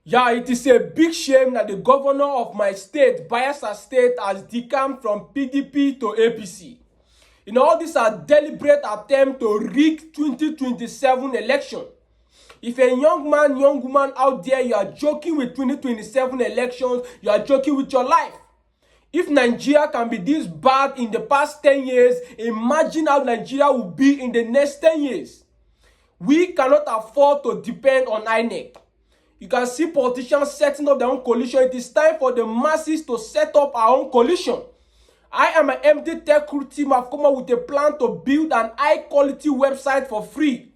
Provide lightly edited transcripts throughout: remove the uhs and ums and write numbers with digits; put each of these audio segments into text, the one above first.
Yeah, it is a big shame that the governor of my state, Bayelsa State, has decamped from PDP to APC. All these are deliberate attempts to rig 2027 election. If a young man, young woman out there, you are joking with 2027 elections, you are joking with your life. If Nigeria can be this bad in the past 10 years, imagine how Nigeria will be in the next 10 years. We cannot afford to depend on INEC. You can see politicians setting up their own coalition. It is time for the masses to set up our own coalition. I and my MD Tech Crew team have come up with a plan to build an high-quality website for free.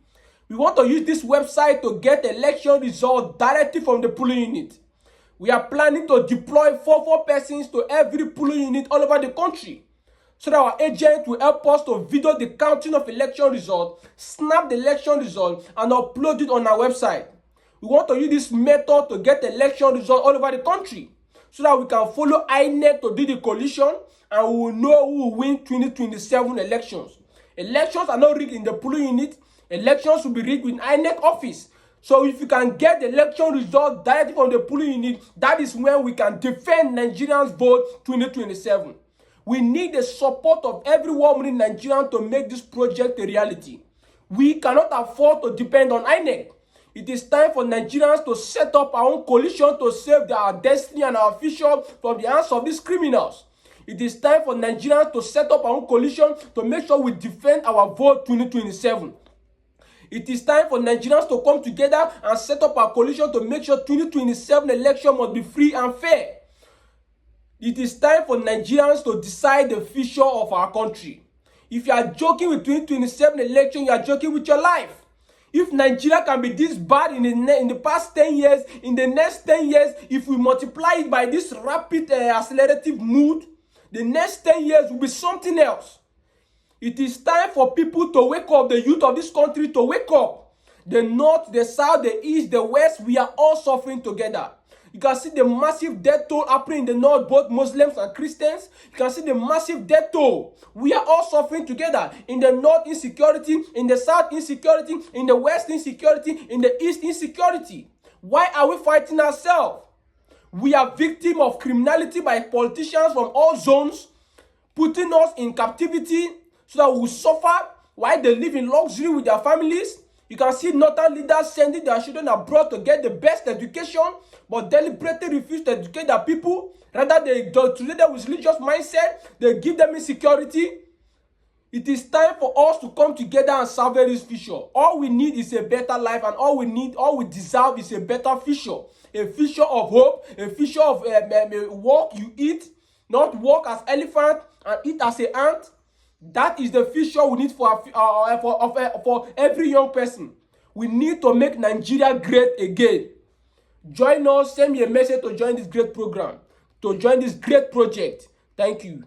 We want to use this website to get election results directly from the polling unit. We are planning to deploy 4 persons to every polling unit all over the country, so that our agent will help us to video the counting of election results, snap the election results, and upload it on our website. We want to use this method to get election results all over the country, so that we can follow INEC to do the coalition, and we will know who will win 2027 elections. Elections are not rigged in the polling unit. Elections will be rigged in INEC office. So if you can get the election results directly from the polling unit, that is when we can defend Nigerians' vote 2027. We need the support of every one Nigerian to make this project a reality. We cannot afford to depend on INEC. It is time for Nigerians to set up our own coalition to save our destiny and our future from the hands of these criminals. It is time for Nigerians to set up our own coalition to make sure we defend our vote 2027. It is time for Nigerians to come together and set up our coalition to make sure 2027 election must be free and fair. It is time for Nigerians to decide the future of our country. If you are joking with 2027 election, you are joking with your life. If Nigeria can be this bad in the past 10 years, in the next 10 years, if we multiply it by this rapid accelerative mood, the next 10 years will be something else. It is time for people to wake up, the youth of this country to wake up. The north, the south, the east, the west, we are all suffering together. You can see the massive death toll happening in the north, both Muslims and Christians. You can see the massive death toll. We are all suffering together. In the north, insecurity. In the south, insecurity. In the west, insecurity. In the east, insecurity. Why are we fighting ourselves? We are victims of criminality by politicians from all zones, putting us in captivity so that we suffer while they live in luxury with their families. You can see northern leaders sending their children abroad to get the best education, but deliberately refuse to educate their people. Rather, they treat them with religious mindset. They give them insecurity. It is time for us to come together and salvage this future. All we need is a better life, and all we deserve is a better future. A future of hope, a future of walk you eat, not walk as elephant and eat as an ant. That is the future we need for every young person. We need to make Nigeria great again. Join us, send me a message to join this great program, to join this great project. Thank you.